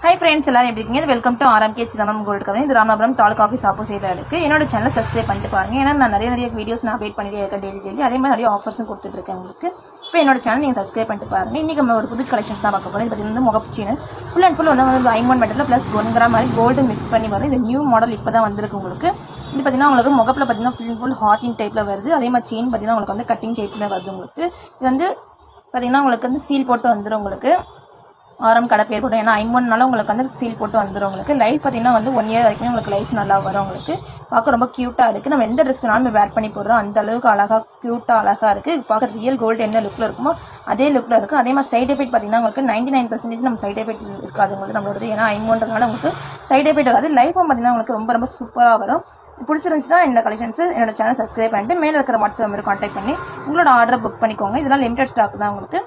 Hi friends, எல்லாரும் எப்படி இருக்கீங்க? Welcome to RMK Chidambaram gold company. இது ராமநாதபுரம் தாலுகா ஆஃபீஸ் ஆப்போசிட்ல இருக்கு. என்னோட சேனலை சப்ஸ்கிரைப் பண்ணிட்டு பாருங்க. ஏன்னா நான் நிறைய வீடியோஸ் நான் அப்டேட் பண்ணிட்டே இருக்கேன் டெய்லி. அதே மாதிரி நிறைய ஆஃபர்ஸும் கொடுத்துட்டு இருக்கேன் உங்களுக்கு. இப்போ என்னோட சேனல் நீங்கள் சப்ஸ்கிரைப் பண்ணிட்டு பாருங்க. இன்னைக்கு நம்ம ஒரு புது கலெக்ஷன்ஸ் தான் பார்க்க போகிறோம். இது பார்த்தீங்கன்னா முகப்பு செயின் ஃபுல் அண்ட் ஃபுல் வந்து ஐமன் மெட்டலில் ப்ளஸ் 1 கிராம் மாதிரி கோல்டு மிக்ஸ் பண்ணி வரும். இது நியூ மாடல் இப்போ தான் வந்திருக்கு உங்களுக்கு. இது பார்த்தீங்கன்னா உங்களுக்கு முகப்பில் பார்த்தீங்கன்னா ஃபுல் அண்ட் ஃபுல் ஹார்டிங் டைப்பில் வருது. அதே மாதிரி செயின் பார்த்தீங்கன்னா உங்களுக்கு வந்து கட்டிங் டைப்பில் வருது உங்களுக்கு. இது வந்து பார்த்தீங்கன்னா உங்களுக்கு வந்து சீல் போட்டு வந்துடும் உங்களுக்கு. ஆரம் கடை பேர் போட்டோம். ஏன்னா ஐமோன்னால உங்களுக்கு வந்து சீல் போட்டு வந்துடும் உங்களுக்கு. லைஃப் பார்த்தீங்கன்னா வந்து 1 இயர் வரைக்கும் உங்களுக்கு லைஃப் நல்லா வரும் உங்களுக்கு. பார்க்க ரொம்ப க்யூட்டாக இருக்குது. நம்ம எந்த ட்ரெஸ் வேணாலும் வேர் பண்ணி போடுறோம். அந்த அளவுக்கு அழகாக க்யூட்டாக அழகாக இருக்குது. பார்க்க ரியல் கோல்டு என்ன லுக்கில் இருக்குமோ அதே லுக்கில் இருக்குது. அதே மாதிரி சைட் எஃபெக்ட் பார்த்தீங்கன்னா உங்களுக்கு 99% நம்ம சைட் எஃபெக்ட் இருக்காது உங்களுக்கு நம்மளோட. ஏன்னா ஐமோன்றதுனால உங்களுக்கு சைட் எஃபெக்ட் வராது. லைஃபும் பார்த்தீங்கன்னா உங்களுக்கு ரொம்ப சூப்பராக வரும். பிடிச்சிருந்துச்சுன்னா என்னோட கலெக்ஷன்ஸ் என்னோட சேனல் சப்ஸ்கிரைப் பண்ணிட்டு மேலே இருக்கிற வாட்ஸ்அப் நம்பர் கான்டாக்ட் பண்ணி உங்களோட ஆர்டரை புக் பண்ணிக்கோங்க. இதெல்லாம் லிமிடெட் ஸ்டாக் தான் உங்களுக்கு.